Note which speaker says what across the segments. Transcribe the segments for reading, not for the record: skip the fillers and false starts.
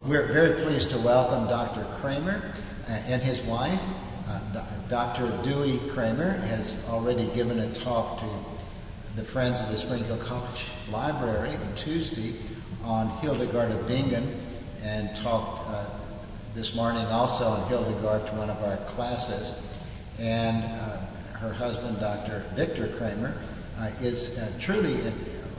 Speaker 1: We're very pleased to welcome Dr. Kramer and his wife. Dr. Dewey Kramer has already given a talk to the Friends of the Spring Hill College Library on Tuesday on Hildegard of Bingen, and talked this morning also on Hildegard to one of our classes. And her husband, Dr. Victor Kramer, is truly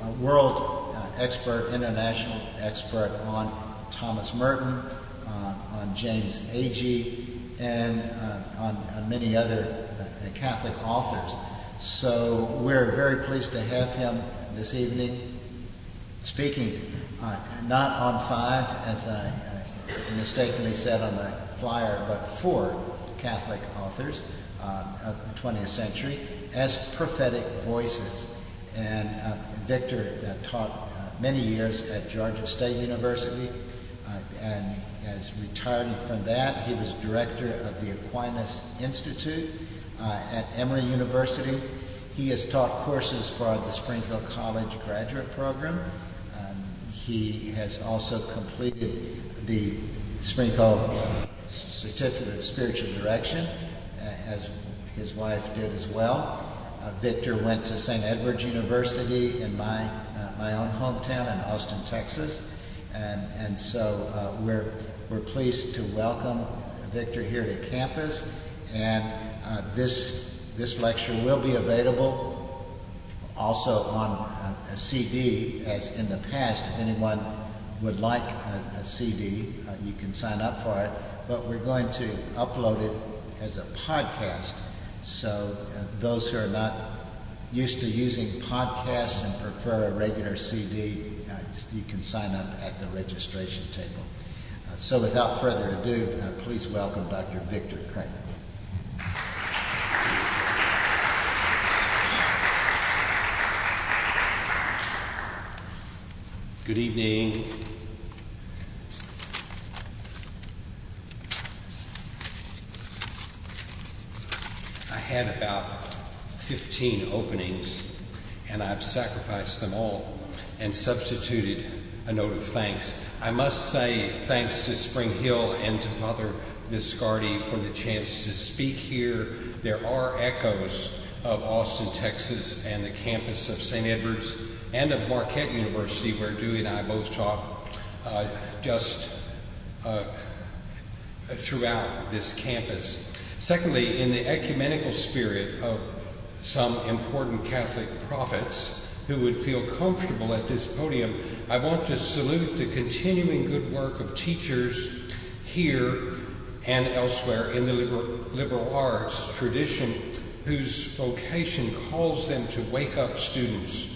Speaker 1: a world expert, international expert on Thomas Merton, on James Agee, and on many other Catholic authors. So we're very pleased to have him this evening speaking not on 5, as I mistakenly said on the flyer, but 4 Catholic authors of the 20th century as prophetic voices. And Victor taught many years at Georgia State University, and has retired from that. He was director of the Aquinas Institute at Emory University. He has taught courses for the Spring Hill College graduate program. He has also completed the Spring Hill Certificate of Spiritual Direction, as his wife did as well. Victor went to St. Edward's University in my own hometown in Austin, Texas. And so we're pleased to welcome Victor here to campus, and this lecture will be available also on a CD, as in the past. If anyone would like a CD, you can sign up for it, but we're going to upload it as a podcast. So those who are not used to using podcasts and prefer a regular CD, you can sign up at the registration table. So without further ado, please welcome Dr. Victor Kramer.
Speaker 2: Good evening. I had about 15 openings, and I've sacrificed them all and substituted a note of thanks. I must say thanks to Spring Hill and to Father Viscardi for the chance to speak here. There are echoes of Austin, Texas, and the campus of St. Edward's and of Marquette University, where Dewey and I both taught, throughout this campus. Secondly, in the ecumenical spirit of some important Catholic prophets who would feel comfortable at this podium, I want to salute the continuing good work of teachers here and elsewhere in the liberal arts tradition, whose vocation calls them to wake up students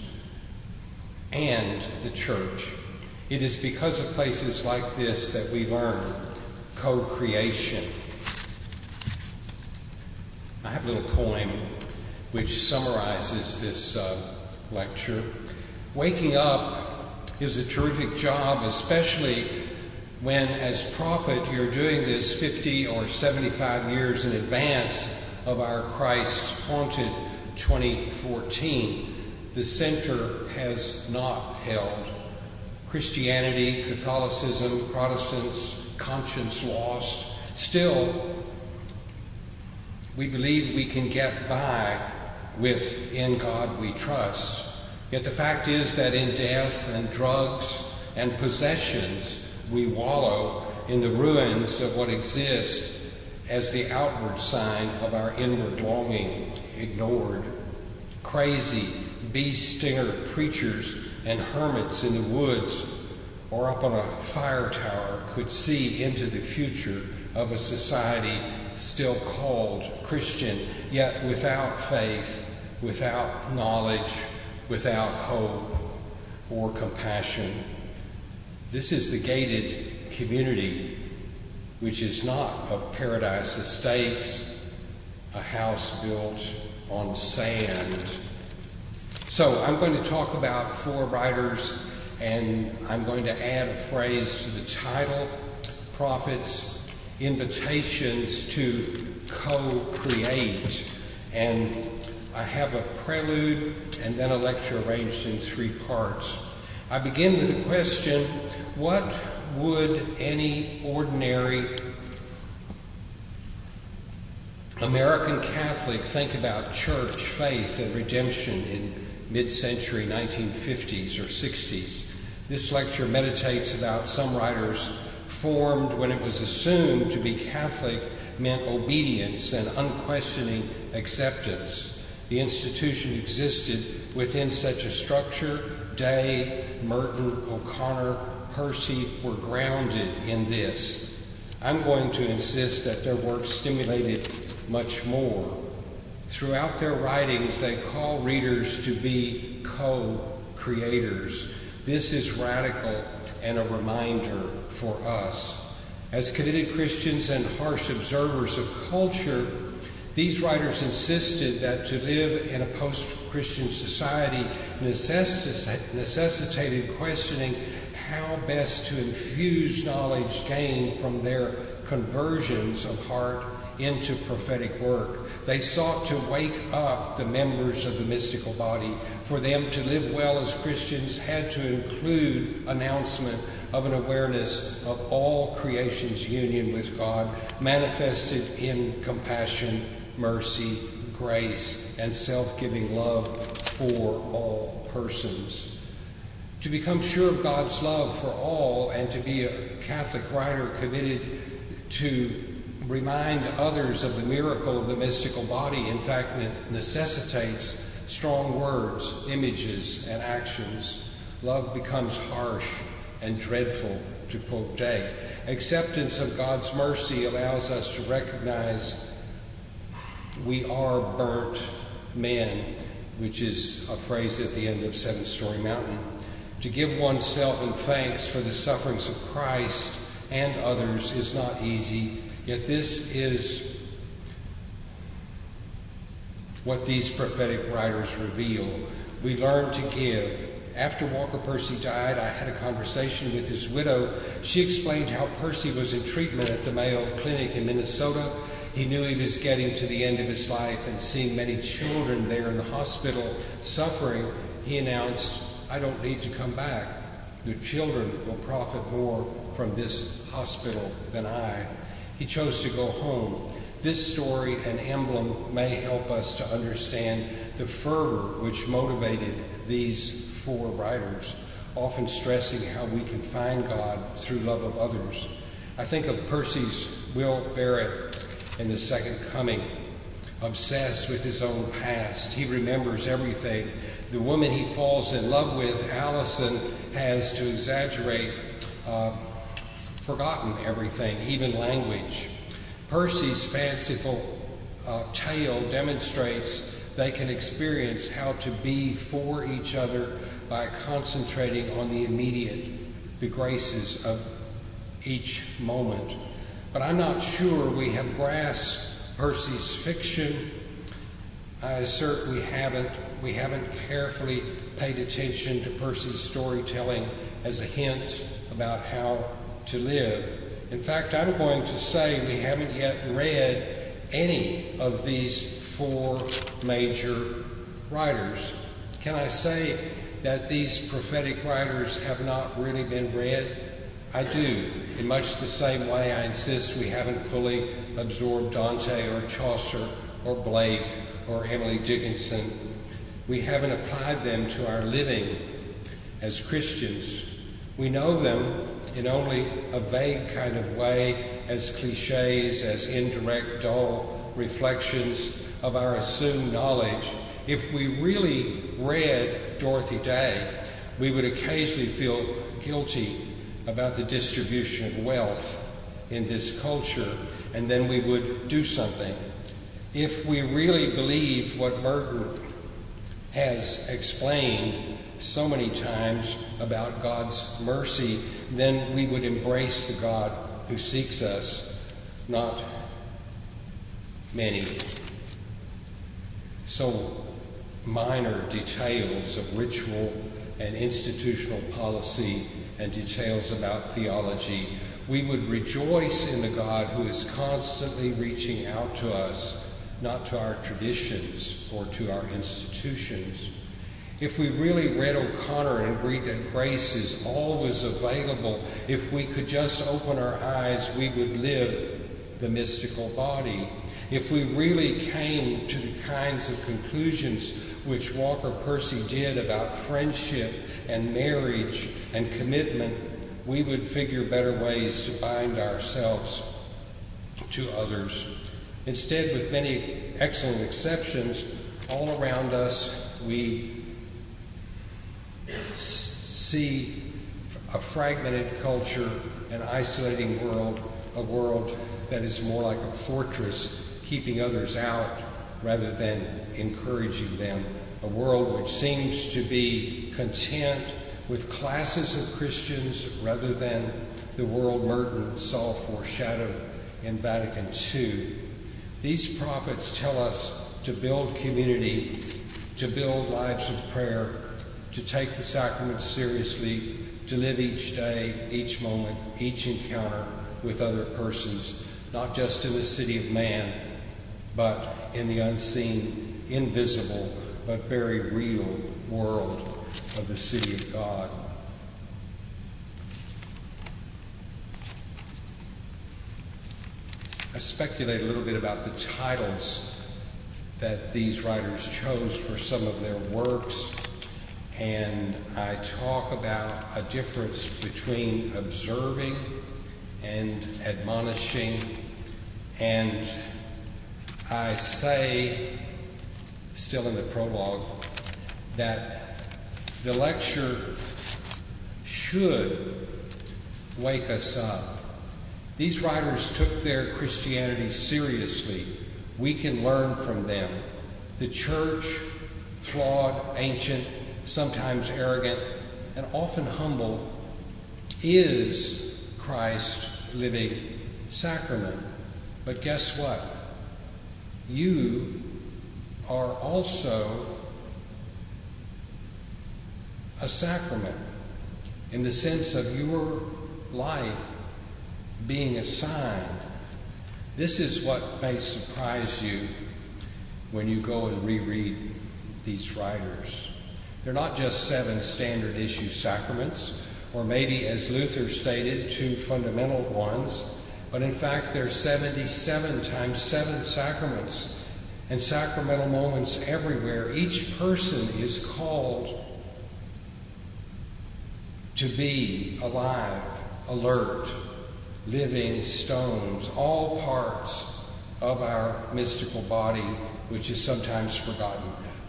Speaker 2: and the church. It is because of places like this that we learn co-creation. I have a little poem which summarizes this lecture. Waking up is a terrific job, especially when, as prophet, you're doing this 50 or 75 years in advance of our Christ-haunted 2014. The center has not held. Christianity, Catholicism, Protestants, conscience lost. Still, we believe we can get by with "In God We Trust." Yet the fact is that in death and drugs and possessions, we wallow in the ruins of what exists as the outward sign of our inward longing, ignored. Crazy, bee-stinger preachers and hermits in the woods or up on a fire tower could see into the future of a society still called Christian, yet without faith, without knowledge, without hope or compassion. This is the gated community, which is not of paradise estates, a house built on sand. So I'm going to talk about 4 writers, and I'm going to add a phrase to the title: Prophets, Invitations to Co-Create. And I have a prelude and then a lecture arranged in 3 parts. I begin with the question, what would any ordinary American Catholic think about church, faith, and redemption in mid-century 1950s or 60s? This lecture meditates about some writers formed when it was assumed to be Catholic meant obedience and unquestioning acceptance. The institution existed within such a structure. Day, Merton, O'Connor, Percy were grounded in this. I'm going to insist that their work stimulated much more. Throughout their writings, they call readers to be co-creators. This is radical and a reminder for us. As committed Christians and harsh observers of culture, these writers insisted that to live in a post-Christian society necessitated questioning how best to infuse knowledge gained from their conversions of heart into prophetic work. They sought to wake up the members of the mystical body. For them to live well as Christians had to include announcement of an awareness of all creation's union with God, manifested in compassion, mercy, grace, and self-giving love for all persons. To become sure of God's love for all and to be a Catholic writer committed to remind others of the miracle of the mystical body, in fact, necessitates strong words, images, and actions. Love becomes harsh and dreadful, to quote Day. Acceptance of God's mercy allows us to recognize we are burnt men, which is a phrase at the end of Seven Storey Mountain. To give oneself in thanks for the sufferings of Christ and others is not easy, yet this is what these prophetic writers reveal. We learn to give. After Walker Percy died, I had a conversation with his widow. She explained how Percy was in treatment at the Mayo Clinic in Minnesota. He knew he was getting to the end of his life, and seeing many children there in the hospital suffering, he announced, "I don't need to come back. The children will profit more from this hospital than I." He chose to go home. This story and emblem may help us to understand the fervor which motivated these four writers, often stressing how we can find God through love of others. I think of Percy's Will Barrett in The Second Coming, obsessed with his own past. He remembers everything. The woman he falls in love with, Allison, has, to exaggerate, forgotten everything, even language. Percy's fanciful tale demonstrates they can experience how to be for each other by concentrating on the immediate, the graces of each moment. But I'm not sure we have grasped Percy's fiction. I assert we haven't carefully paid attention to Percy's storytelling as a hint about how to live. In fact, I'm going to say we haven't yet read any of these four major writers. Can I say that these prophetic writers have not really been read? I do. In much the same way I insist we haven't fully absorbed Dante or Chaucer or Blake or Emily Dickinson. We haven't applied them to our living as Christians. We know them in only a vague kind of way, as cliches, as indirect, dull reflections of our assumed knowledge. If we really read Dorothy Day, we would occasionally feel guilty about the distribution of wealth in this culture, and then we would do something. If we really believed what Merton has explained so many times about God's mercy, then we would embrace the God who seeks us, not many so minor details of ritual and institutional policy and details about theology. We would rejoice in the God who is constantly reaching out to us, not to our traditions or to our institutions. if we really read O'Connor and agreed that grace is always available, if we could just open our eyes, we would live the mystical body. If we really came to the kinds of conclusions which Walker Percy did about friendship and marriage and commitment, we would figure better ways to bind ourselves to others. Instead, with many excellent exceptions, all around us we see a fragmented culture, an isolating world, a world that is more like a fortress, keeping others out rather than encouraging them, a world which seems to be content with classes of Christians rather than the world Merton saw foreshadowed in Vatican II. These prophets tell us to build community, to build lives of prayer, to take the sacraments seriously, to live each day, each moment, each encounter with other persons, not just in the city of man, but in the unseen, invisible, but very real world of the city of God. I speculate a little bit about the titles that these writers chose for some of their works, and I talk about a difference between observing and admonishing, and I say, still in the prologue, that the lecture should wake us up. These writers took their Christianity seriously. We can learn from them. The church, flawed, ancient, sometimes arrogant, and often humble, is Christ's living sacrament. But guess what? You are also a sacrament in the sense of your life being assigned. This is what may surprise you when you go and reread these writers. They're not just 7 standard issue sacraments, or maybe, as Luther stated, 2 fundamental ones, but in fact there are 77 times 7 sacraments and sacramental moments everywhere. Each person is called to be alive, alert, living stones, all parts of our mystical body, which is sometimes forgotten,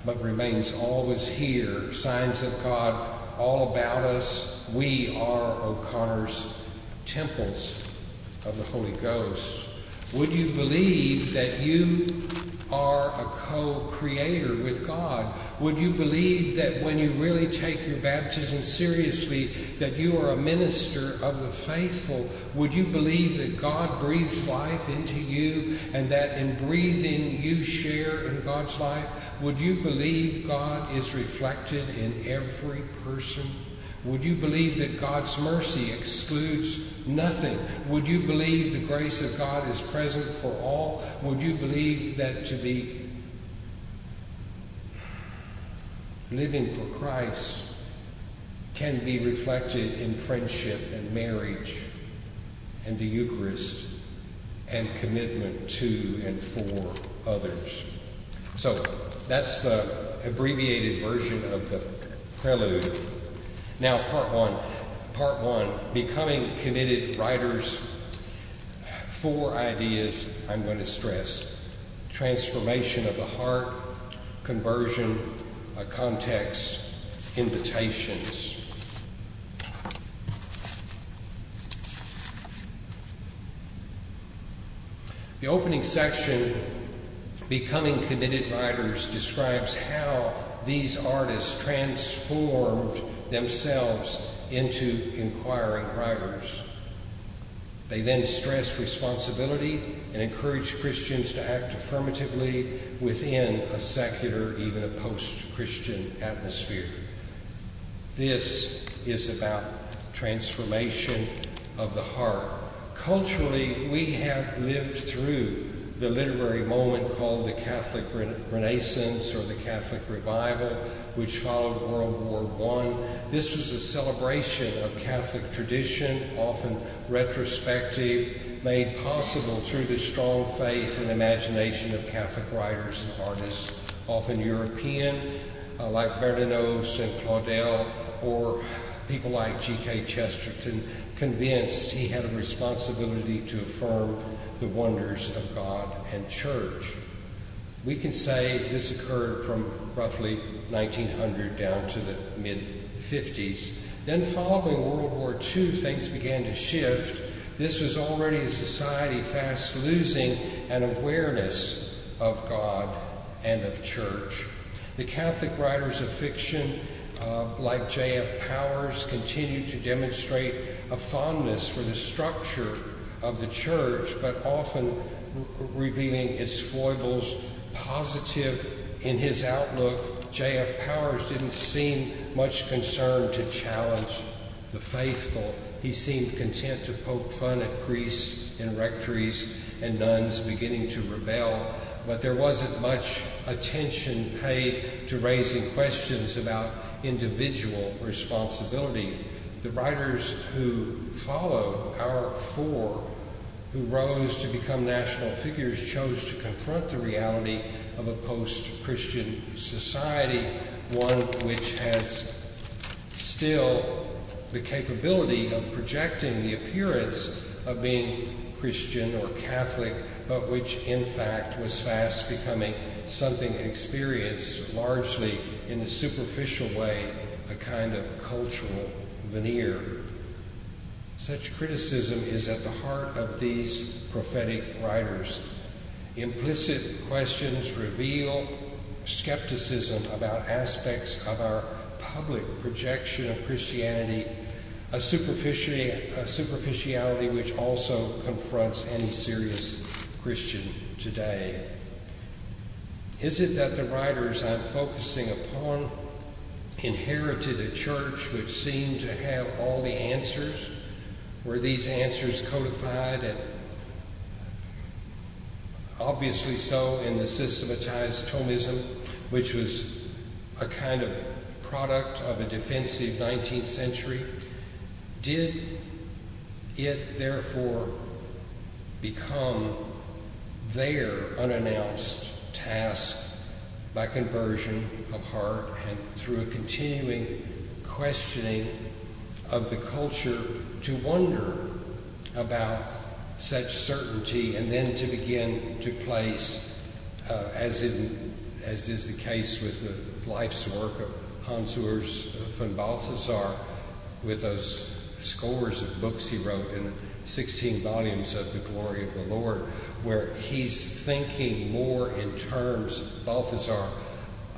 Speaker 2: but remains always here, signs of God all about us. We are O'Connor's temples of the Holy Ghost. Would you believe that you are a co-creator with God? Would you believe that when you really take your baptism seriously, that you are a minister of the faithful? Would you believe that God breathes life into you and that in breathing you share in God's life? Would you believe God is reflected in every person? Would you believe that God's mercy excludes nothing? Would you believe the grace of God is present for all? Would you believe that to be living for Christ can be reflected in friendship and marriage and the Eucharist and commitment to and for others? So that's the abbreviated version of the prelude. Now, part one, becoming committed writers. 4 ideas I'm going to stress: transformation of the heart, conversion, a context, invitations. The opening section, Becoming Committed Writers, describes how these artists transformed themselves into inquiring writers. They then stress responsibility and encourage Christians to act affirmatively within a secular, even a post-Christian atmosphere. This is about transformation of the heart. Culturally, we have lived through the literary moment called the Catholic Renaissance or the Catholic Revival, which followed World War I. This was a celebration of Catholic tradition, often retrospective, made possible through the strong faith and imagination of Catholic writers and artists, often European, like Bernanos and Claudel, or people like G.K. Chesterton, convinced he had a responsibility to affirm the wonders of God and Church. We can say this occurred from roughly 1900 down to the mid-50s. Then following World War II, things began to shift. This was already a society fast losing an awareness of God and of Church. The Catholic writers of fiction, like J.F. Powers, continue to demonstrate a fondness for the structure of the Church, but often revealing its foibles. Positive in his outlook, J.F. Powers didn't seem much concerned to challenge the faithful. He seemed content to poke fun at priests in rectories and nuns beginning to rebel, but there wasn't much attention paid to raising questions about individual responsibility. The writers who follow our four, who rose to become national figures, chose to confront the reality of a post-Christian society, one which has still the capability of projecting the appearance of being Christian or Catholic, but which in fact was fast becoming something experienced largely in the superficial way, a kind of cultural veneer. Such criticism is at the heart of these prophetic writers. Implicit questions reveal skepticism about aspects of our public projection of Christianity, a superficiality which also confronts any serious Christian today. Is it that the writers I'm focusing upon inherited a church which seemed to have all the answers? Were these answers codified, and obviously so, in the systematized Thomism, which was a kind of product of a defensive 19th century? Did it therefore become their unannounced task by conversion of heart and through a continuing questioning of the culture to wonder about such certainty, and then to begin to place, as is the case with the life's work of Hans Urs von Balthasar, with those scores of books he wrote in 16 volumes of the glory of the Lord, where he's thinking more in terms, Balthasar,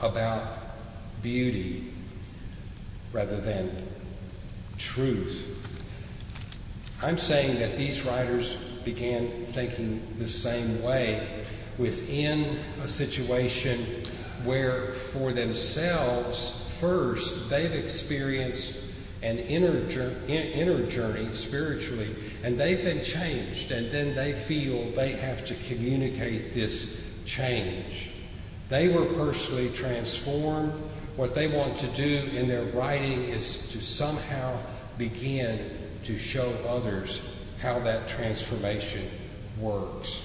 Speaker 2: about beauty rather than truth. I'm saying that these writers began thinking the same way within a situation where for themselves, first, they've experienced an inner journey spiritually, and they've been changed, and then they feel they have to communicate this change. They were personally transformed. What they want to do in their writing is to somehow begin to show others how that transformation works.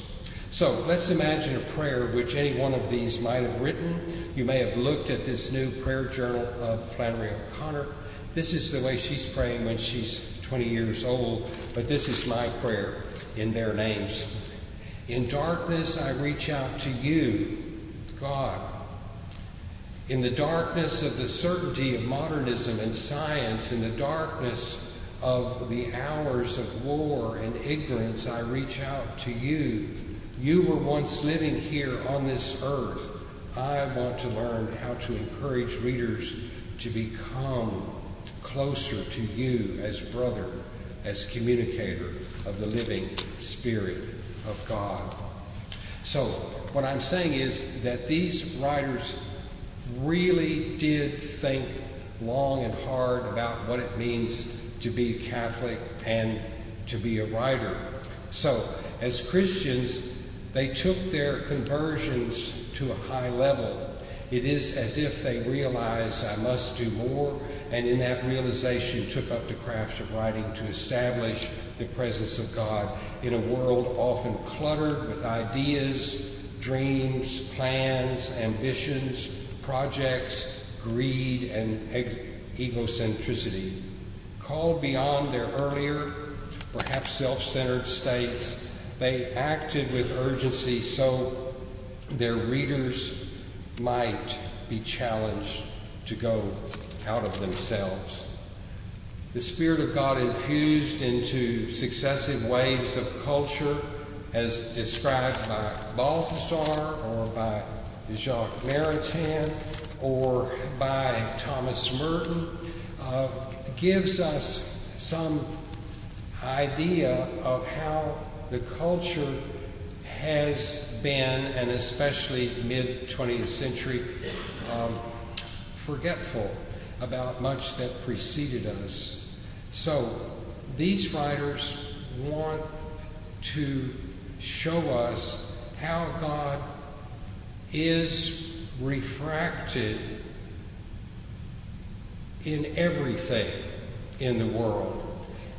Speaker 2: So let's imagine a prayer which any one of these might have written. You may have looked at this new prayer journal of Flannery O'Connor. This is the way she's praying when she's 20 years old, but this is my prayer in their names. In darkness, I reach out to you, God. In the darkness of the certainty of modernism and science, in the darkness of the hours of war and ignorance, I reach out to you. You were once living here on this earth. I want to learn how to encourage readers to become closer to you as brother, as communicator of the living Spirit of God. So what I'm saying is that these writers really did think long and hard about what it means to be Catholic and to be a writer. So as Christians, They took their conversions to a high level. It is as if they realized, I must do more, and in that realization took up the craft of writing to establish the presence of God in a world often cluttered with ideas, dreams, plans, ambitions, projects, greed, and egocentricity. Called beyond their earlier, perhaps self-centered states, they acted with urgency so their readers might be challenged to go out of themselves. The Spirit of God infused into successive waves of culture, as described by Balthasar or by Kramer'14 or by Thomas Merton, gives us some idea of how the culture has been, and especially mid-20th century, forgetful about much that preceded us. So these writers want to show us how God is refracted in everything in the world,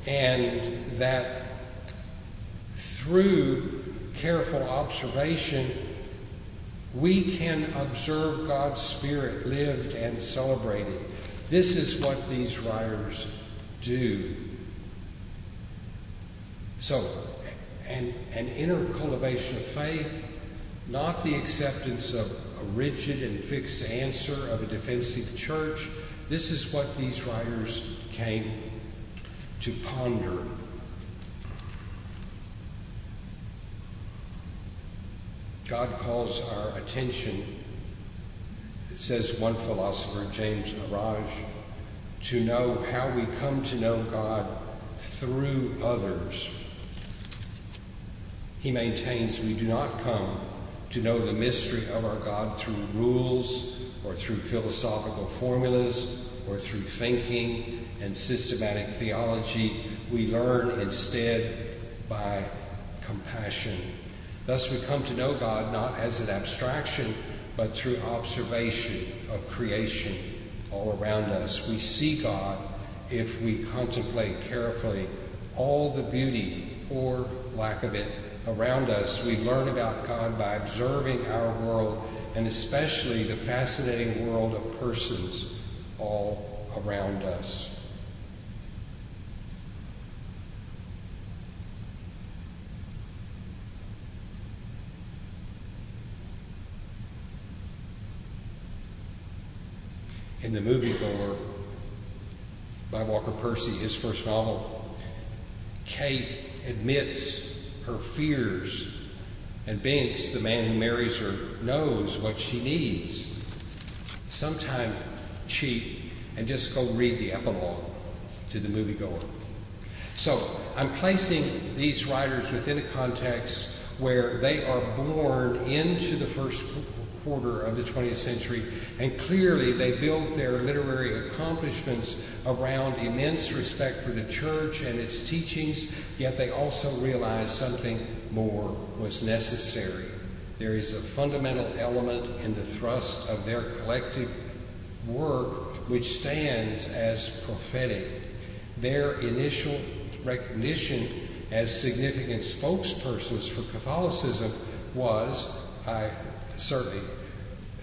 Speaker 2: and that through careful observation we can observe God's Spirit lived and celebrated. This is what these writers do. So, an inner cultivation of faith, not the acceptance of a rigid and fixed answer of a defensive church. This is what these writers came to ponder. God calls our attention, it says one philosopher, James Araj, to know how we come to know God through others. He maintains we do not come to know the mystery of our God through rules or through philosophical formulas or through thinking and systematic theology. We learn instead by compassion. Thus we come to know God not as an abstraction, but through observation of creation all around us. We see God if we contemplate carefully all the beauty or lack of it around us. We learn about God by observing our world, and especially the fascinating world of persons all around us. In The Moviegoer by Walker Percy, his first novel, Kate admits her fears, and Binks, the man who marries her, knows what she needs. Sometime cheat and just go read the epilogue to The Moviegoer. So I'm placing these writers within a context where they are born into the first quarter of the 20th century, and clearly they built their literary accomplishments around immense respect for the church and its teachings, yet they also realized something more was necessary. There is a fundamental element in the thrust of their collective work which stands as prophetic. Their initial recognition as significant spokespersons for Catholicism was, I certainly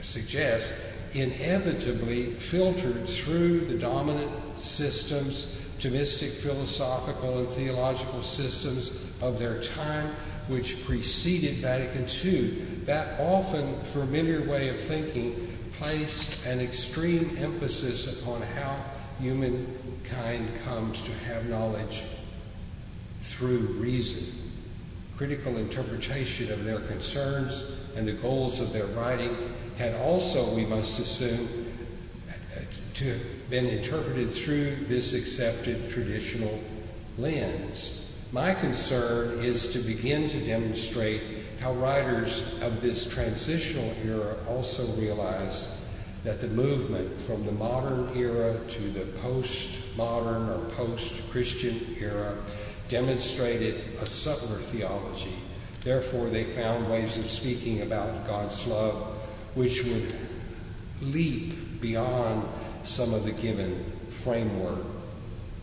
Speaker 2: suggest, inevitably filtered through the dominant systems, Thomistic, philosophical, and theological systems of their time, which preceded Vatican II. That often familiar way of thinking placed an extreme emphasis upon how humankind comes to have knowledge through reason. Critical interpretation of their concerns and the goals of their writing had also, we must assume, to have been interpreted through this accepted traditional lens. My concern is to begin to demonstrate how writers of this transitional era also realize that the movement from the modern era to the postmodern or post-Christian era demonstrated a subtler theology, Therefore, they found ways of speaking about God's love which would leap beyond some of the given framework.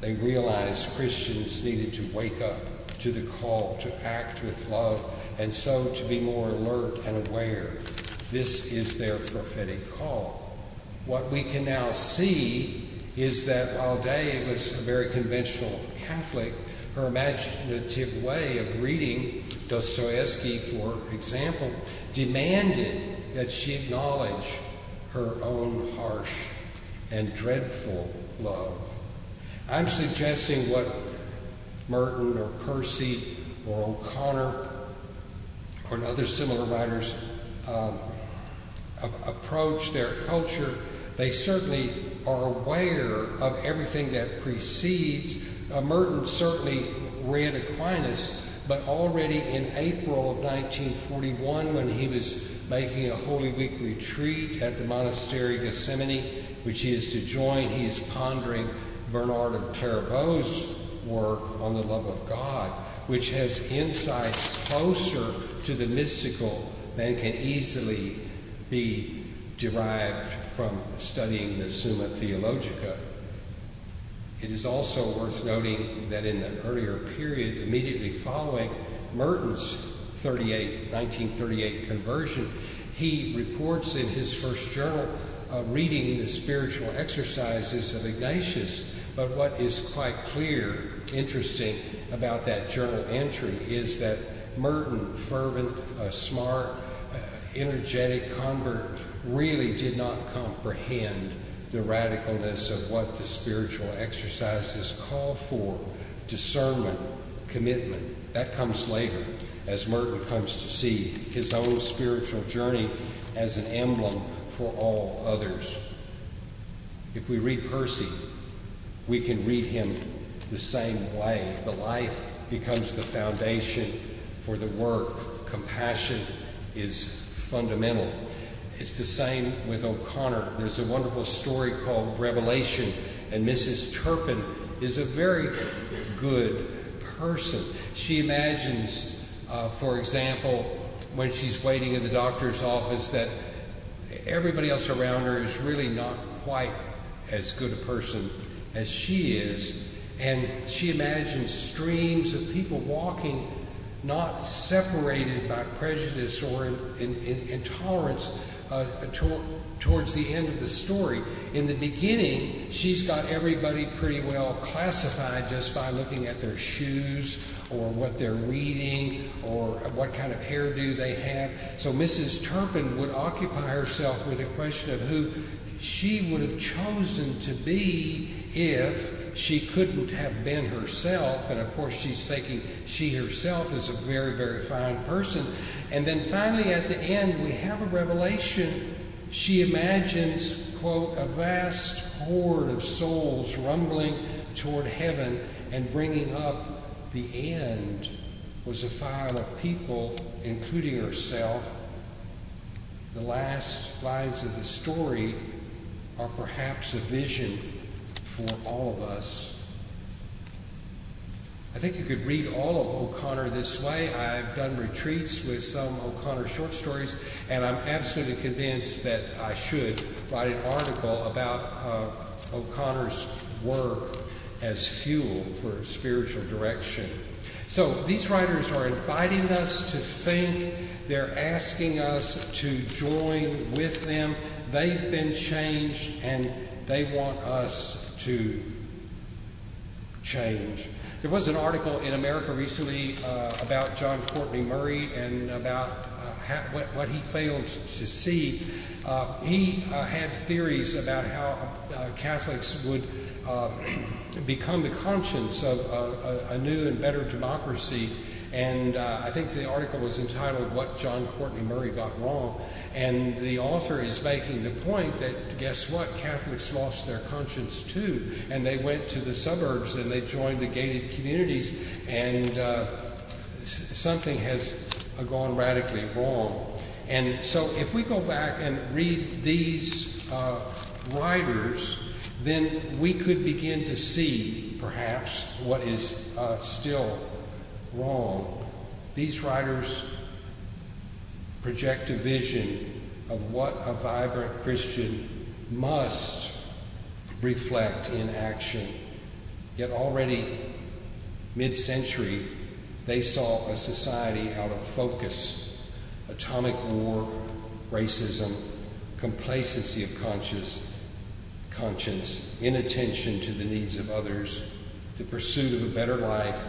Speaker 2: They realized Christians needed to wake up to the call to act with love, and so to be more alert and aware. This is their prophetic call. What we can now see is that while Day was a very conventional Catholic, her imaginative way of reading Dostoevsky, for example, demanded that she acknowledge her own harsh and dreadful love. I'm suggesting what Merton or Percy or O'Connor or other similar writers approach their culture. They certainly are aware of everything that precedes. Merton certainly read Aquinas, but already in April of 1941, when he was making a Holy Week retreat at the monastery Gethsemani, which he is to join, he is pondering Bernard of Clairvaux's work on the love of God, which has insights closer to the mystical than can easily be derived from studying the Summa Theologica. It is also worth noting that in the earlier period, immediately following Merton's 1938 conversion, he reports in his first journal reading the spiritual exercises of Ignatius. But what is quite clear, interesting about that journal entry is that Merton, fervent, smart, energetic convert, really did not comprehend the radicalness of what the spiritual exercises call for. Discernment, commitment. That comes later as Merton comes to see his own spiritual journey as an emblem for all others. If we read Percy, we can read him the same way. The life becomes the foundation for the work. Compassion is fundamental. It's the same with O'Connor. There's a wonderful story called Revelation, and Mrs. Turpin is a very good person. She imagines, for example, when she's waiting in the doctor's office, that everybody else around her is really not quite as good a person as she is. And she imagines streams of people walking, not separated by prejudice or intolerance, towards the end of the story. In the beginning, she's got everybody pretty well classified just by looking at their shoes or what they're reading or what kind of hairdo they have. So Mrs. Turpin would occupy herself with the question of who she would have chosen to be if she couldn't have been herself. And of course she's thinking she herself is a very, very fine person. And then finally at the end we have a revelation. She imagines, quote, a vast horde of souls rumbling toward heaven, and bringing up the end was a file of people, including herself. The last lines of the story are perhaps a vision for all of us. I think you could read all of O'Connor this way. I've done retreats with some O'Connor short stories, and I'm absolutely convinced that I should write an article about O'Connor's work as fuel for spiritual direction. So these writers are inviting us to think. They're asking us to join with them. They've been changed, and they want us to change. There was an article in America recently about John Courtney Murray and about what he failed to see. He had theories about how Catholics would become the conscience of a new and better democracy. And I think the article was entitled "What John Courtney Murray Got Wrong." And the author is making the point that, guess what? Catholics lost their conscience too. And they went to the suburbs and they joined the gated communities, and something has gone radically wrong. And so if we go back and read these writers, then we could begin to see perhaps what is still wrong. These writers project a vision of what a vibrant Christian must reflect in action. Yet already mid-century, they saw a society out of focus. Atomic war, racism, complacency of conscience, inattention to the needs of others, the pursuit of a better life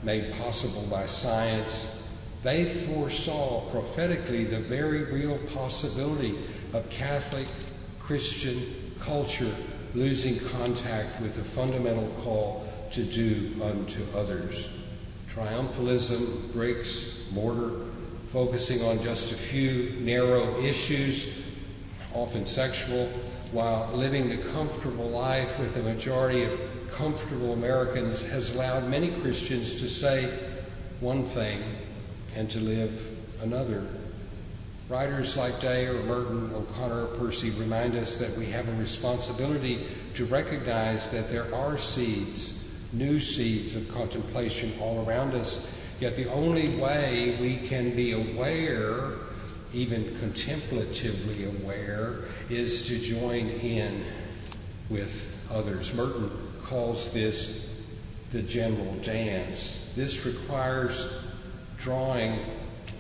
Speaker 2: made possible by science. They foresaw prophetically the very real possibility of Catholic Christian culture losing contact with the fundamental call to do unto others. Triumphalism, bricks, mortar, focusing on just a few narrow issues, often sexual, while living the comfortable life with the majority of comfortable Americans has allowed many Christians to say one thing and to live another. Writers like Day or Merton, O'Connor, or Percy remind us that we have a responsibility to recognize that there are seeds, new seeds of contemplation all around us. Yet the only way we can be aware, even contemplatively aware, is to join in with others. Merton calls this the general dance. This requires drawing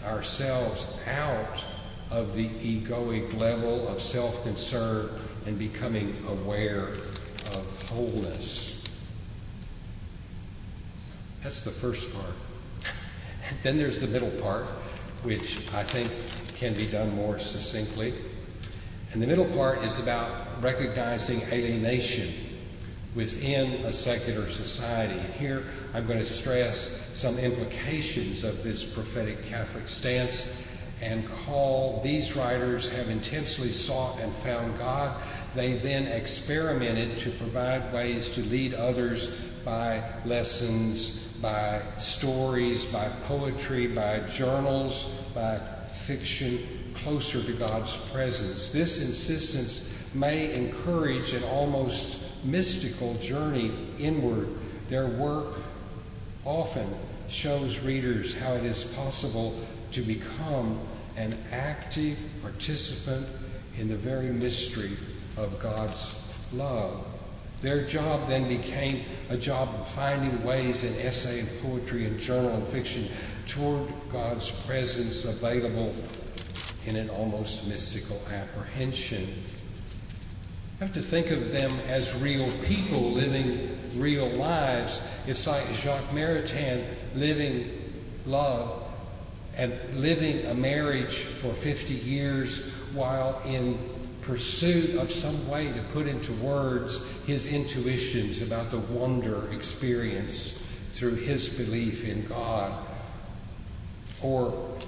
Speaker 2: ourselves out of the egoic level of self-concern and becoming aware of wholeness. That's the first part. Then there's the middle part, which I think can be done more succinctly. And the middle part is about recognizing alienation within a secular society. And here I'm going to stress some implications of this prophetic Catholic stance and call these writers have intensely sought and found God. They then experimented to provide ways to lead others by lessons, by stories, by poetry, by journals, by fiction, closer to God's presence. This insistence may encourage an almost mystical journey inward. Their work often shows readers how it is possible to become an active participant in the very mystery of God's love. Their job then became a job of finding ways in essay and poetry and journal and fiction toward God's presence available in an almost mystical apprehension. I have to think of them as real people living real lives. It's like Jacques Maritain living love and living a marriage for 50 years while in pursuit of some way to put into words his intuitions about the wonder experienced through his belief in God. Or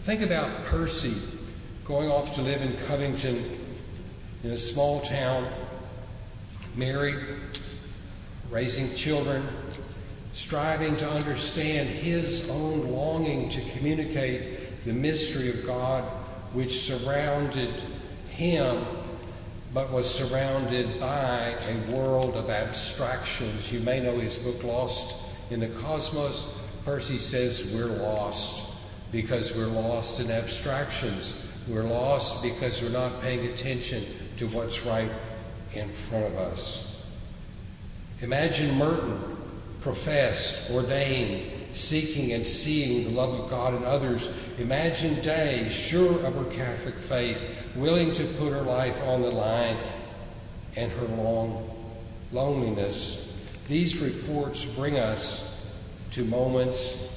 Speaker 2: think about Percy going off to live in Covington in a small town, married, raising children, striving to understand his own longing to communicate the mystery of God which surrounded him, but was surrounded by a world of abstractions. You may know his book, Lost in the Cosmos. Percy says we're lost because we're lost in abstractions. We're lost because we're not paying attention to what's right in front of us. Imagine Merton, professed, ordained, seeking and seeing the love of God in others. Imagine Day, sure of her Catholic faith, willing to put her life on the line and her long loneliness. These reports bring us to moments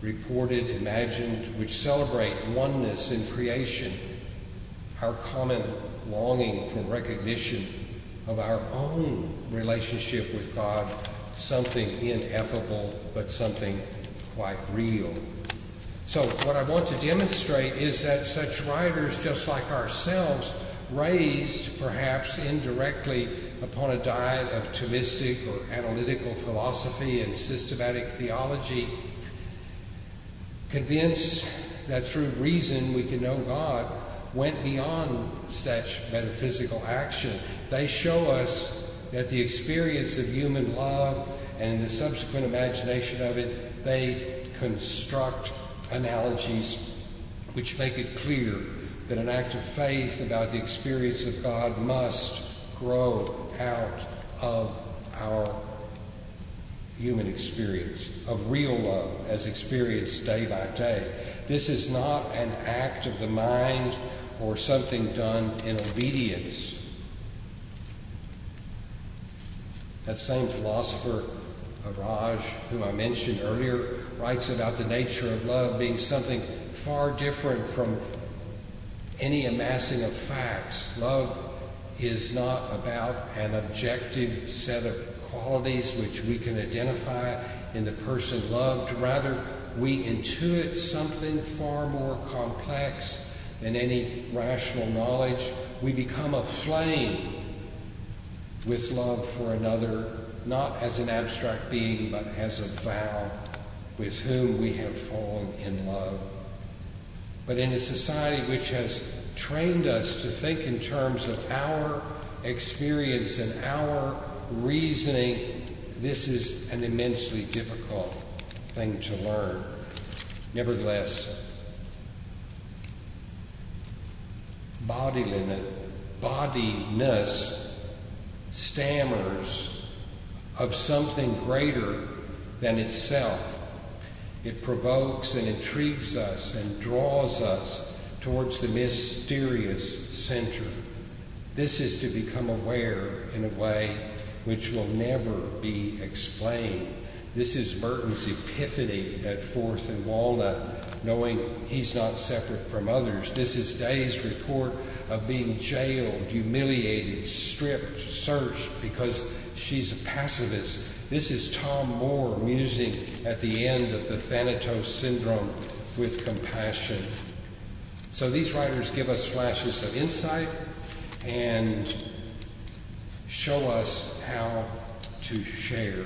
Speaker 2: reported, imagined, which celebrate oneness in creation, our common longing for recognition of our own relationship with God, something ineffable, but something quite real. So what I want to demonstrate is that such writers, just like ourselves, raised perhaps indirectly upon a diet of Thomistic or analytical philosophy and systematic theology, convinced that through reason we can know God, went beyond such metaphysical action. They show us that the experience of human love and the subsequent imagination of it, they construct analogies which make it clear that an act of faith about the experience of God must grow out of our human experience of real love as experienced day by day. This is not an act of the mind or something done in obedience. That same philosopher, Raj, whom I mentioned earlier, writes about the nature of love being something far different from any amassing of facts. Love is not about an objective set of qualities which we can identify in the person loved. Rather, we intuit something far more complex than any rational knowledge. We become aflame with love for another, not as an abstract being, but as a vow with whom we have fallen in love. But in a society which has trained us to think in terms of our experience and our reasoning, this is an immensely difficult thing to learn. Nevertheless, bodiness stammers of something greater than itself. It provokes and intrigues us and draws us towards the mysterious center. This is to become aware in a way which will never be explained. This is Merton's epiphany at 4th and Walnut, knowing he's not separate from others. This is Day's report of being jailed, humiliated, stripped, searched because she's a pacifist. This is Tom Moore musing at the end of the Thanatos syndrome with compassion. So these writers give us flashes of insight and show us how to share.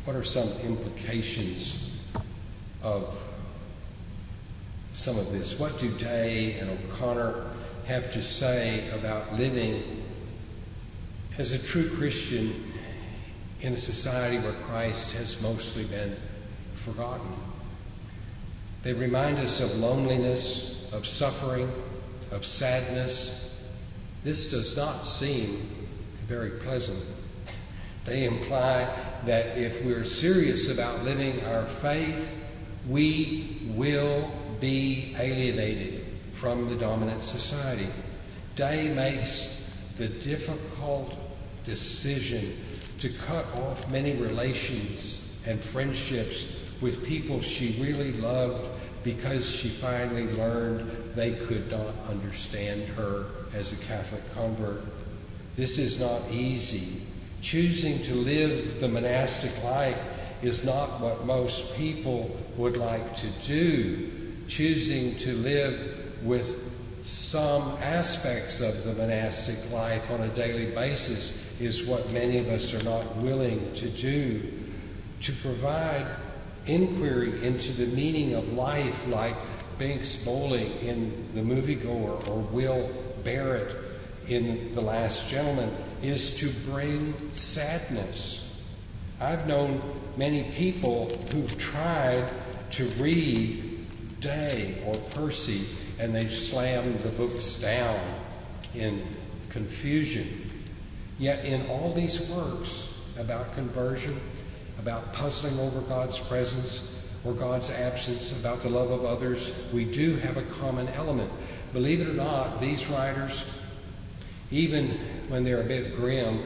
Speaker 2: What are some implications of some of this? What do Day and O'Connor have to say about living as a true Christian in a society where Christ has mostly been forgotten? They remind us of loneliness, of suffering, of sadness. This does not seem very pleasant. They imply that if we're serious about living our faith, we will be alienated from the dominant society. Day makes the difficult decision to cut off many relations and friendships with people she really loved because she finally learned they could not understand her as a Catholic convert. This is not easy. Choosing to live the monastic life is not what most people would like to do. Choosing to live with some aspects of the monastic life on a daily basis is what many of us are not willing to do. To provide inquiry into the meaning of life, like Binks Bowling in The Moviegoer or Will Barrett in The Last Gentleman, is to bring sadness. I've known many people who've tried to read Day or Percy and they slammed the books down in confusion. Yet in all these works about conversion, about puzzling over God's presence or God's absence, about the love of others, we do have a common element. Believe it or not, these writers, even when they're a bit grim,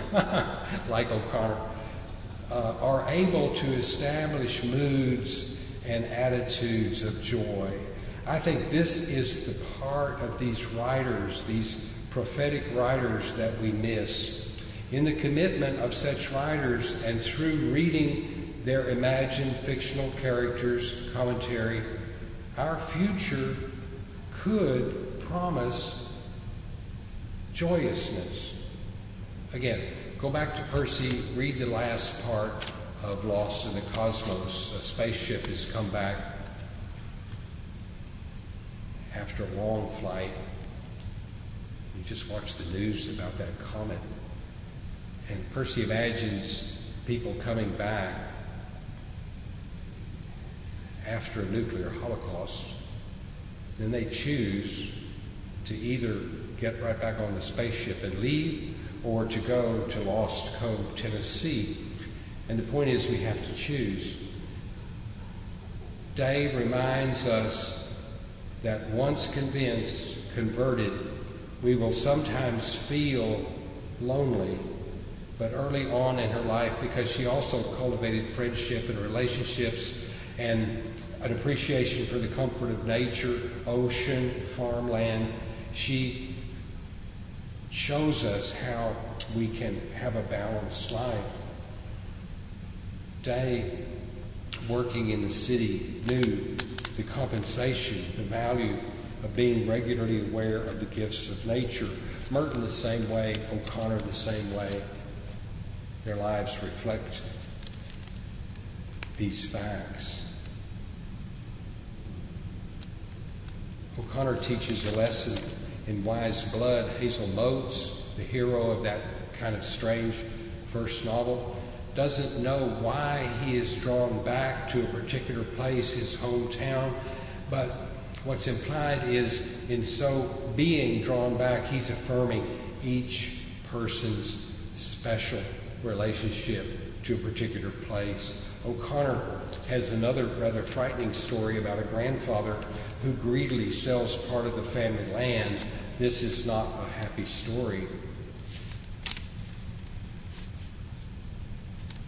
Speaker 2: like O'Connor, are able to establish moods and attitudes of joy. I think this is the part of these writers, these prophetic writers, that we miss. In the commitment of such writers and through reading their imagined fictional characters' commentary, our future could promise joyousness. Again, go back to Percy, read the last part of Lost in the Cosmos. A spaceship has come back after a long flight. You just watch the news about that comet. And Percy imagines people coming back after a nuclear holocaust. Then they choose to either get right back on the spaceship and leave, or to go to Lost Cove, Tennessee. And the point is, we have to choose. Day reminds us that once convinced, converted, we will sometimes feel lonely. But early on in her life, because she also cultivated friendship and relationships and an appreciation for the comfort of nature, ocean, farmland, she shows us how we can have a balanced life. Day, working in the city, knew the compensation, the value of being regularly aware of the gifts of nature. Merton the same way, O'Connor the same way. Their lives reflect these facts. O'Connor teaches a lesson in wise blood. Hazel Motes, the hero of that kind of strange first novel, doesn't know why he is drawn back to a particular place, his hometown, but what's implied is, in so being drawn back, he's affirming each person's special relationship to a particular place. O'Connor has another rather frightening story about a grandfather who greedily sells part of the family land. This is not a happy story.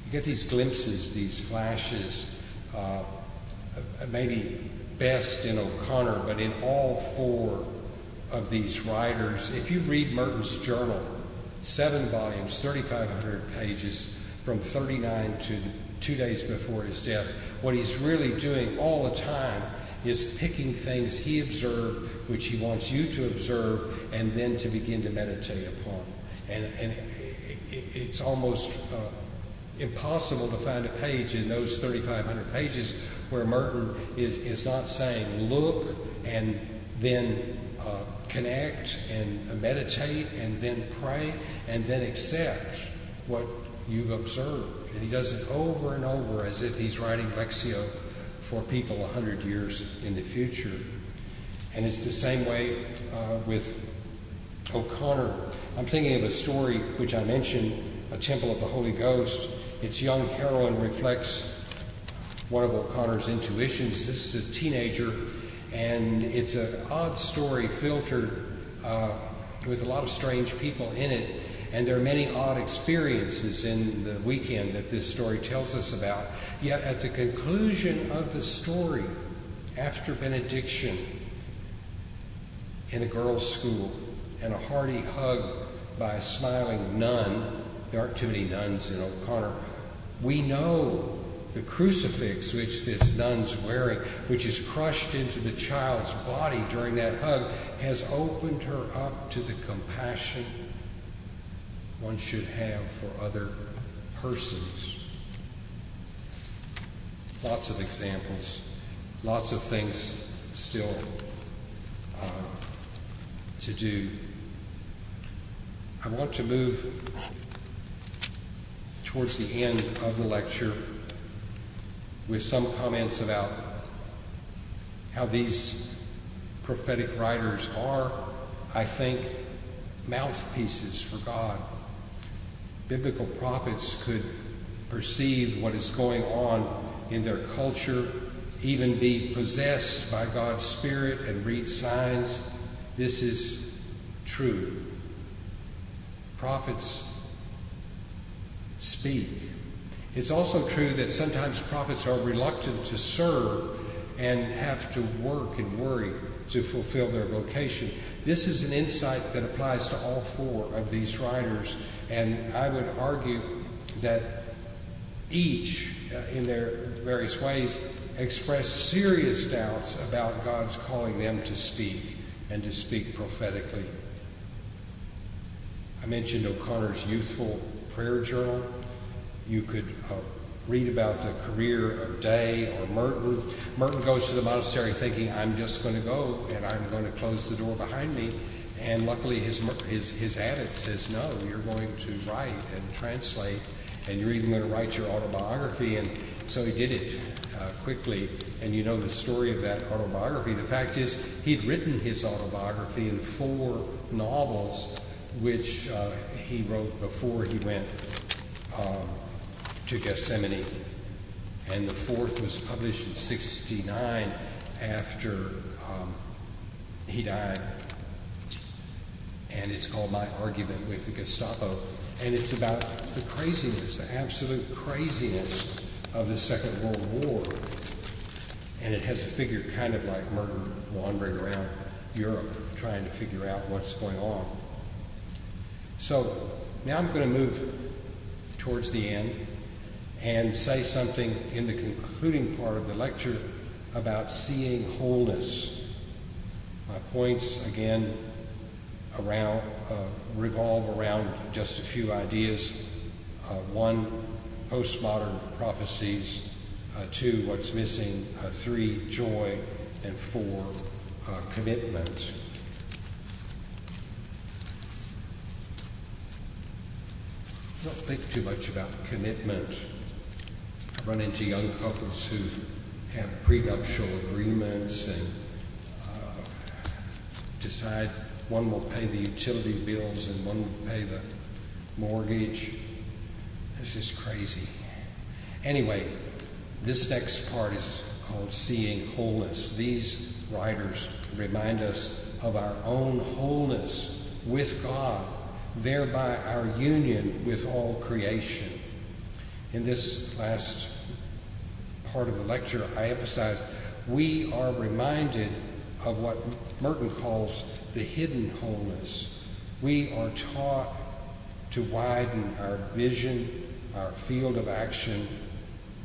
Speaker 2: You get these glimpses, these flashes, maybe best in O'Connor, but in all four of these writers. If you read Merton's journal, 7 volumes, 3,500 pages, from 39 to 2 days before his death, what he's really doing all the time is picking things he observed, which he wants you to observe, and then to begin to meditate upon. And it's almost impossible to find a page in those 3,500 pages where Merton is not saying, look, and then connect, and meditate, and then pray, and then accept what you've observed. And he does it over and over as if he's writing Lectio for people 100 years in the future. And it's the same way with O'Connor. I'm thinking of a story which I mentioned, A Temple of the Holy Ghost. Its young heroine reflects one of O'Connor's intuitions. This is a teenager, and it's an odd story filtered with a lot of strange people in it. And there are many odd experiences in the weekend that this story tells us about. Yet at the conclusion of the story, after benediction in a girls' school and a hearty hug by a smiling nun — there aren't too many nuns in O'Connor — we know the crucifix which this nun's wearing, which is crushed into the child's body during that hug, has opened her up to the compassion one should have for other persons. Lots of examples, lots of things still to do. I want to move towards the end of the lecture with some comments about how these prophetic writers are, I think, mouthpieces for God. Biblical prophets could perceive what is going on in their culture, even be possessed by God's Spirit and read signs. This is true. Prophets speak. It's also true that sometimes prophets are reluctant to serve and have to work and worry to fulfill their vocation. This is an insight that applies to all four of these writers, and I would argue that each, in their various ways, express serious doubts about God's calling them to speak and to speak prophetically. I mentioned O'Connor's youthful prayer journal. You could read about the career of Day or Merton. Merton goes to the monastery thinking, I'm just going to go and I'm going to close the door behind me. And luckily his addict says, no, you're going to write and translate, and you're even going to write your autobiography. And so he did it quickly. And you know the story of that autobiography. The fact is, he'd written his autobiography in 4 novels, which he wrote before he went to Gethsemane. And the 4th was published in 1969 after he died. And it's called My Argument with the Gestapo. And it's about the craziness, the absolute craziness of the Second World War. And it has a figure kind of like Merton wandering around Europe trying to figure out what's going on. So now I'm going to move towards the end and say something in the concluding part of the lecture about seeing wholeness. My points, again, revolve around just a few ideas. 1, postmodern prophecies. 2, what's missing. 3, joy. And 4, commitment. Don't think too much about commitment. I run into young couples who have prenuptial agreements and decide one will pay the utility bills and one will pay the mortgage. It's just crazy. Anyway, this next part is called Seeing Wholeness. These writers remind us of our own wholeness with God, thereby our union with all creation. In this last part of the lecture, I emphasize we are reminded of what Merton calls the hidden wholeness. We are taught to widen our vision, our field of action,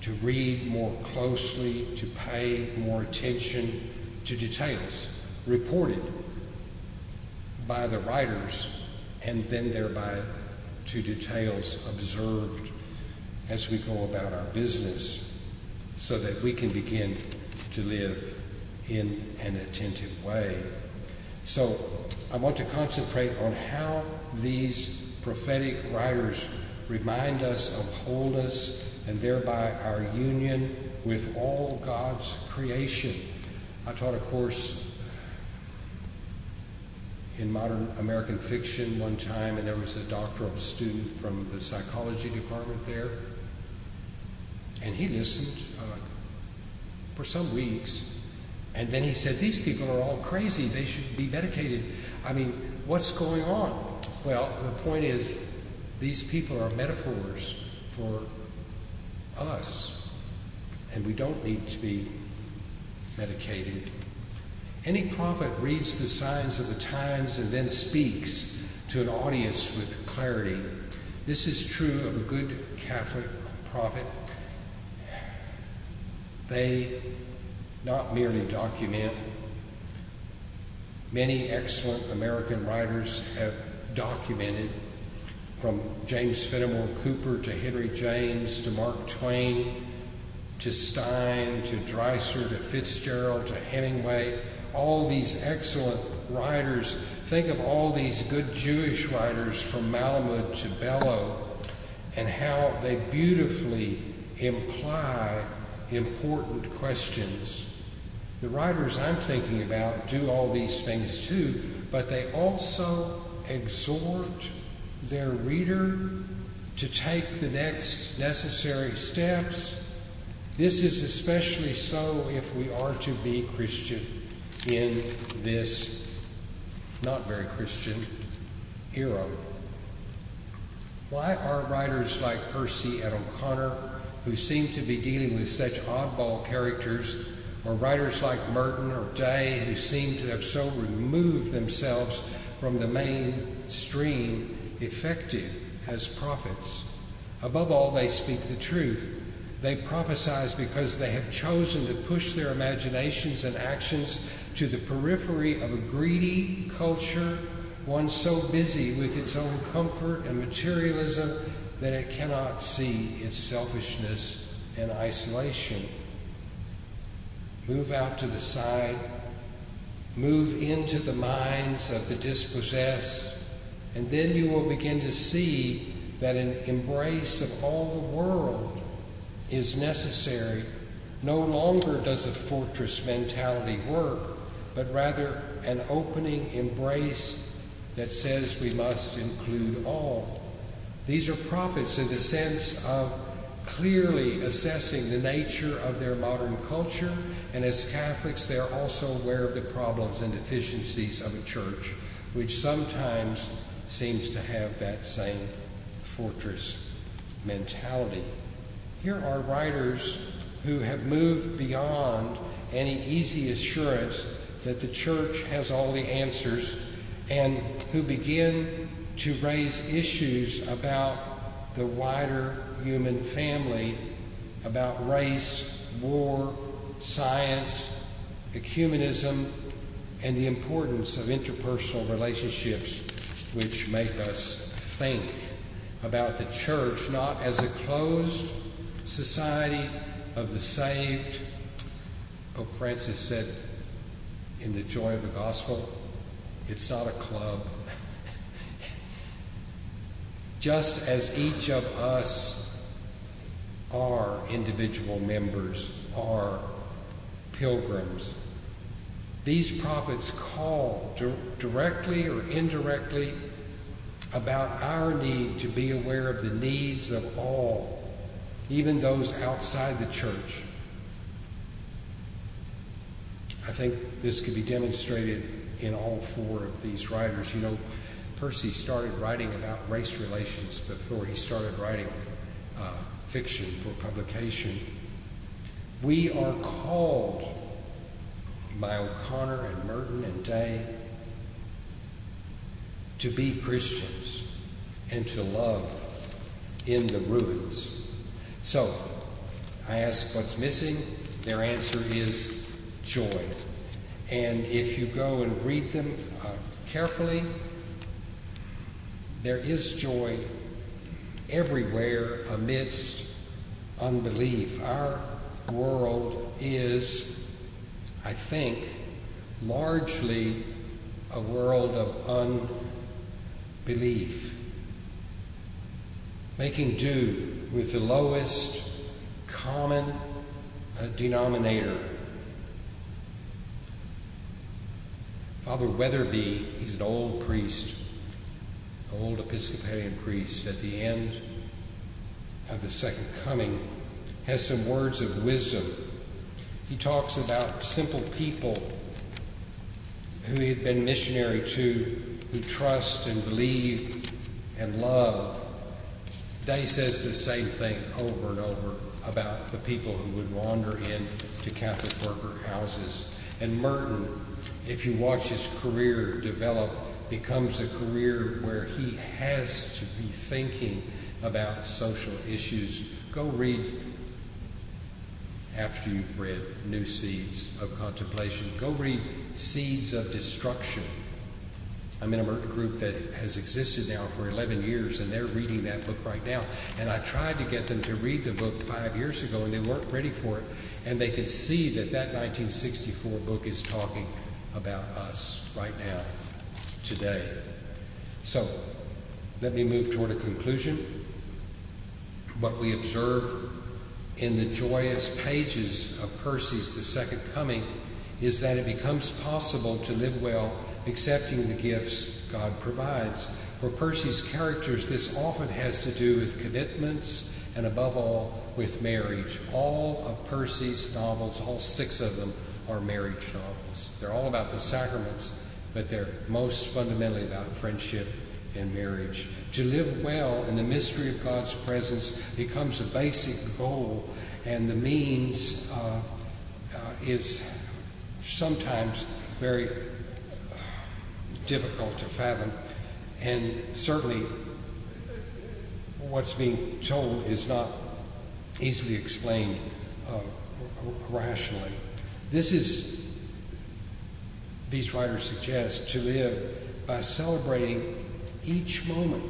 Speaker 2: to read more closely, to pay more attention to details reported by the writers, and then thereby to details observed as we go about our business, so that we can begin to live in an attentive way. So I want to concentrate on how these prophetic writers remind us of wholeness and thereby our union with all God's creation. I taught a course in modern American fiction one time, and there was a doctoral student from the psychology department there, and he listened for some weeks, and then he said, these people are all crazy, they should be medicated. I mean, what's going on? Well, the point is, these people are metaphors for us, and we don't need to be medicated. Any prophet reads the signs of the times and then speaks to an audience with clarity. This is true of a good Catholic prophet. They not merely document. Many excellent American writers have documented, from James Fenimore Cooper to Henry James to Mark Twain to Stein to Dreiser to Fitzgerald to Hemingway. All these excellent writers. Think of all these good Jewish writers from Malamud to Bellow, and how they beautifully imply important questions. The writers I'm thinking about do all these things too, but they also exhort their reader to take the next necessary steps. This is especially so if we are to be Christian in this not very Christian era. Why are writers like Percy and O'Connor, who seem to be dealing with such oddball characters, or writers like Merton or Day, who seem to have so removed themselves from the mainstream, effective as prophets? Above all, they speak the truth. They prophesize because they have chosen to push their imaginations and actions to the periphery of a greedy culture, one so busy with its own comfort and materialism that it cannot see its selfishness and isolation. Move out to the side move into the minds of the dispossessed, and then you will begin to see that an embrace of all the world is necessary. No longer does a fortress mentality work, but rather an opening embrace that says we must include all. These are prophets in the sense of clearly assessing the nature of their modern culture, and as Catholics, they are also aware of the problems and deficiencies of a church, which sometimes seems to have that same fortress mentality. Here are writers who have moved beyond any easy assurance that the church has all the answers, and who begin to raise issues about the wider human family, about race, war, science, ecumenism, and the importance of interpersonal relationships, which make us think about the church not as a closed society of the saved. Pope Francis said in The Joy of the Gospel, it's not a club. Just as each of us are individual members, are pilgrims, these prophets call directly or indirectly about our need to be aware of the needs of all, even those outside the church. I think this could be demonstrated in all four of these writers. You know, Percy started writing about race relations before he started writing fiction for publication. We are called by O'Connor and Merton and Day to be Christians and to love in the ruins. So, I ask what's missing. Their answer is joy. And if you go and read them carefully, there is joy everywhere amidst unbelief. Our world is, I think, largely a world of unbelief, making do with the lowest common denominator. Father Weatherby, he's an old priest, old Episcopalian priest, at the end of the Second Coming, has some words of wisdom. He talks about simple people who he had been missionary to, who trust and believe and love. Day says the same thing over and over about the people who would wander into Catholic worker houses. And Merton, if you watch his career develop, becomes a career where he has to be thinking about social issues. Go read, after you've read New Seeds of Contemplation, go read Seeds of Destruction. I'm in a Merton group that has existed now for 11 years, and they're reading that book right now. And I tried to get them to read the book 5 years ago, and they weren't ready for it. And they could see that that 1964 book is talking about us right now, today. So, let me move toward a conclusion. What we observe in the joyous pages of Percy's The Second Coming is that it becomes possible to live well accepting the gifts God provides. For Percy's characters, this often has to do with commitments and above all with marriage. All of Percy's novels, all 6 of them, are marriage novels. They're all about the sacraments, but they're most fundamentally about friendship and marriage. To live well in the mystery of God's presence becomes a basic goal, and the means is sometimes very difficult to fathom, and certainly what's being told is not easily explained rationally. This is, these writers suggest, to live by celebrating each moment,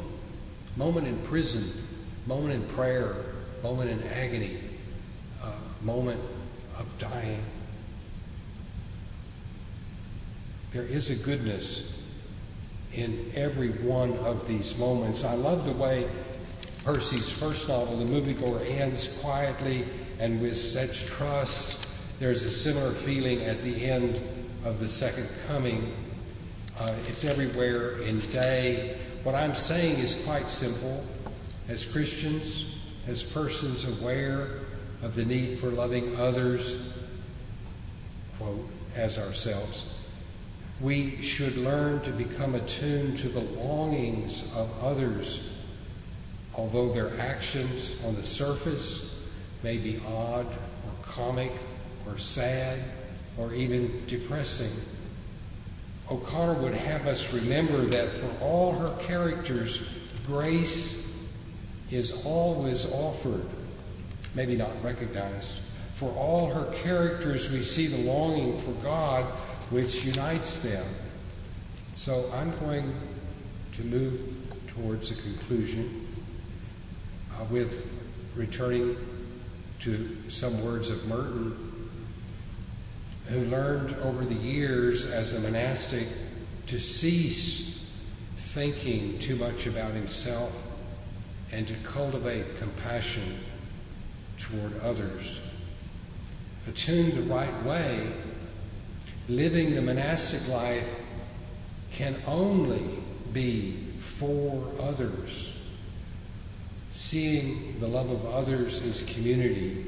Speaker 2: moment in prison, moment in prayer, moment in agony, moment of dying. There is a goodness in every one of these moments. I love the way Percy's first novel, The Moviegoer, ends quietly and with such trust. There's a similar feeling at the end of The Second Coming. It's everywhere in day. What I'm saying is quite simple. As Christians, as persons aware of the need for loving others, quote, as ourselves, we should learn to become attuned to the longings of others, although their actions on the surface may be odd or comic or sad or even depressing. O'Connor would have us remember that for all her characters, grace is always offered, maybe not recognized. For all her characters, we see the longing for God which unites them. So I'm going to move towards a conclusion with returning to some words of Merton, who learned over the years as a monastic to cease thinking too much about himself and to cultivate compassion toward others. Attuned the right way, living the monastic life can only be for others. Seeing the love of others as community,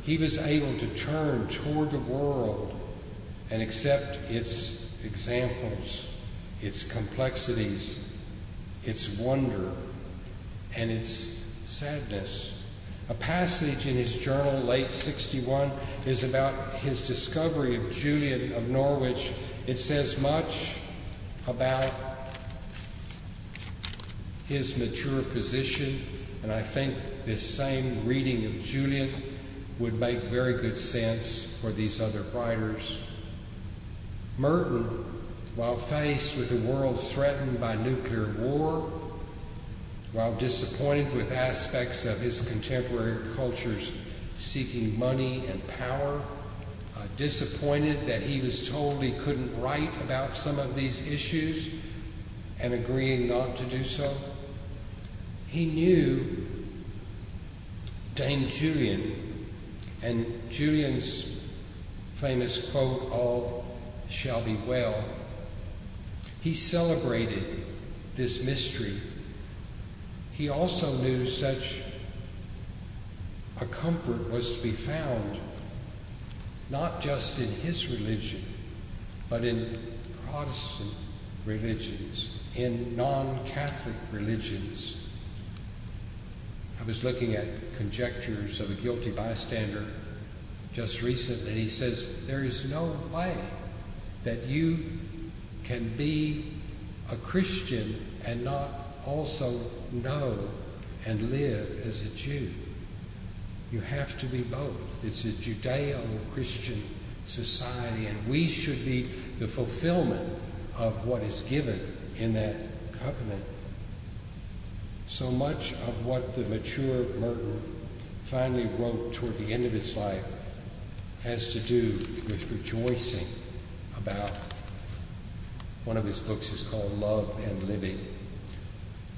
Speaker 2: he was able to turn toward the world and accept its examples, its complexities, its wonder, and its sadness. A passage in his journal, late 61, is about his discovery of Julian of Norwich. It says much about his mature position, and I think this same reading of Julian would make very good sense for these other writers. Merton, while faced with a world threatened by nuclear war, while disappointed with aspects of his contemporary culture's seeking money and power, disappointed that he was told he couldn't write about some of these issues and agreeing not to do so, he knew Dame Julian and Julian's famous quote, "All shall be well." He celebrated this mystery. He also knew such a comfort was to be found not just in his religion, but in Protestant religions, in non-Catholic religions. I was looking at conjectures of a guilty bystander just recently, and he says, there is no way that you can be a Christian and not also know and live as a Jew. You have to be both. It's a Judeo-Christian society, and we should be the fulfillment of what is given in that covenant. So much of what the mature Merton finally wrote toward the end of his life has to do with rejoicing about, one of his books is called Love and Living.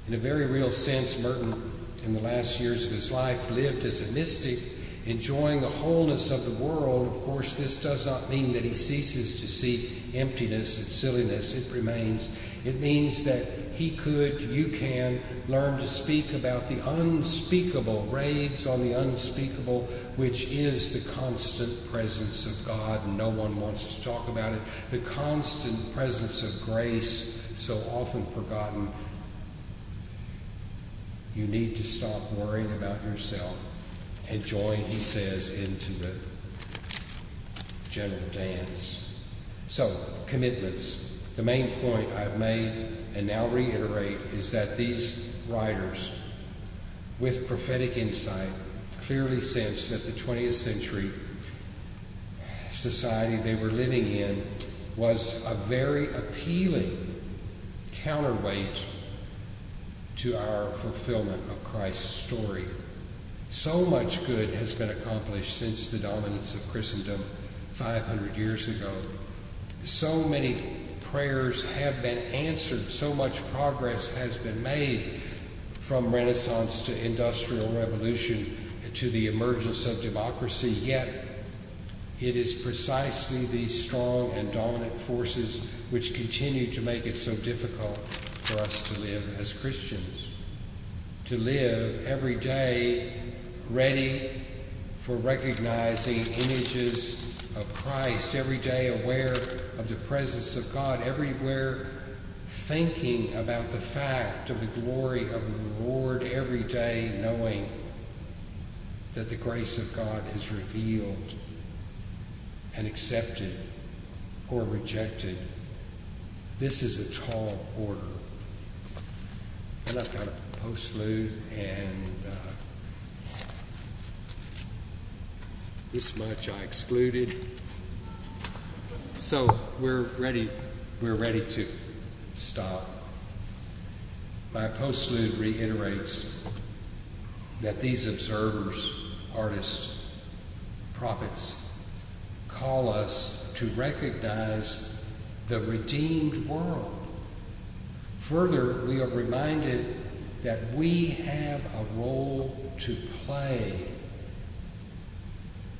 Speaker 2: In a very real sense, Merton, in the last years of his life, lived as a mystic, enjoying the wholeness of the world. Of course, this does not mean that he ceases to see emptiness and silliness. It remains. It means that you can learn to speak about the unspeakable, raids on the unspeakable, which is the constant presence of God, and no one wants to talk about it. The constant presence of grace, so often forgotten. You need to stop worrying about yourself and join, he says, into the general dance. So, commitments. The main point I've made and now reiterate is that these writers, with prophetic insight, clearly sensed that the 20th century society they were living in was a very appealing counterweight to our fulfillment of Christ's story. So much good has been accomplished since the dominance of Christendom 500 years ago. So many prayers have been answered. So much progress has been made from Renaissance to Industrial Revolution to the emergence of democracy, yet it is precisely these strong and dominant forces which continue to make it so difficult for us to live as Christians, to live every day ready for recognizing images of Christ, every day aware of the presence of God, everywhere thinking about the fact of the glory of the Lord, every day knowing that the grace of God is revealed and accepted or rejected. This is a tall order. And I've got a postlude, and this much I excluded. So we're ready to stop. My postlude reiterates that these observers, artists, prophets, call us to recognize the redeemed world. Further, we are reminded that we have a role to play.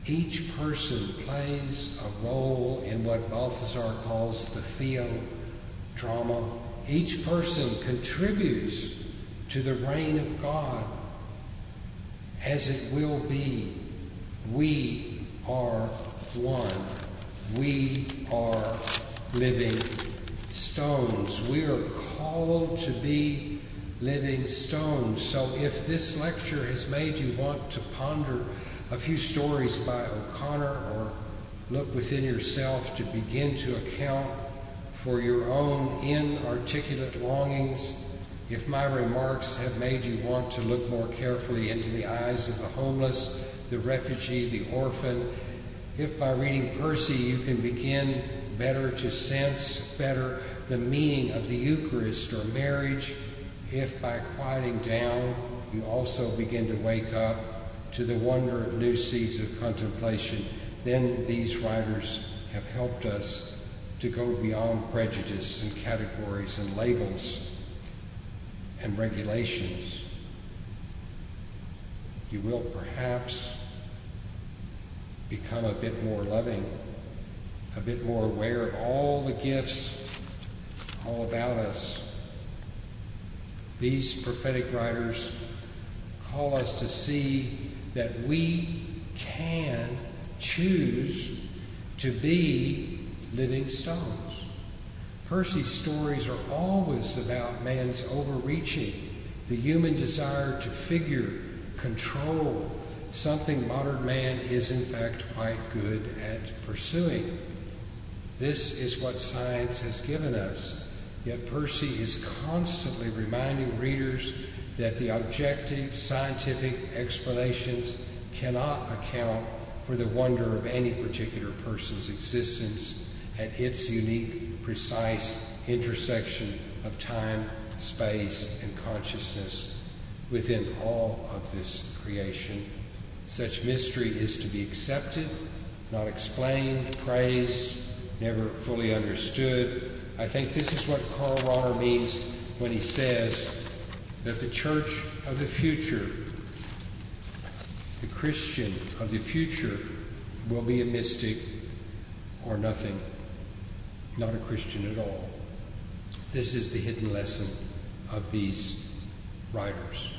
Speaker 2: Each person plays a role in what Balthasar calls the theodrama. Each person contributes to the reign of God as it will be. We are one. We are living stones. We are called to be living stones. So if this lecture has made you want to ponder a few stories by O'Connor, or look within yourself to begin to account for your own inarticulate longings, if my remarks have made you want to look more carefully into the eyes of the homeless, the refugee, the orphan, if by reading Percy you can begin better to sense better the meaning of the Eucharist or marriage, if by quieting down you also begin to wake up to the wonder of new seeds of contemplation, then these writers have helped us to go beyond prejudice and categories and labels and regulations. You will perhaps become a bit more loving, a bit more aware of all the gifts all about us. These prophetic writers call us to see that we can choose to be living stones. Percy's stories are always about man's overreaching, the human desire to figure, control, something modern man is in fact quite good at pursuing. This is what science has given us. Yet Percy is constantly reminding readers that the objective scientific explanations cannot account for the wonder of any particular person's existence at its unique, precise intersection of time, space, and consciousness within all of this creation. Such mystery is to be accepted, not explained, praised, never fully understood. I think this is what Karl Rahner means when he says that the church of the future, the Christian of the future, will be a mystic or nothing, not a Christian at all. This is the hidden lesson of these writers.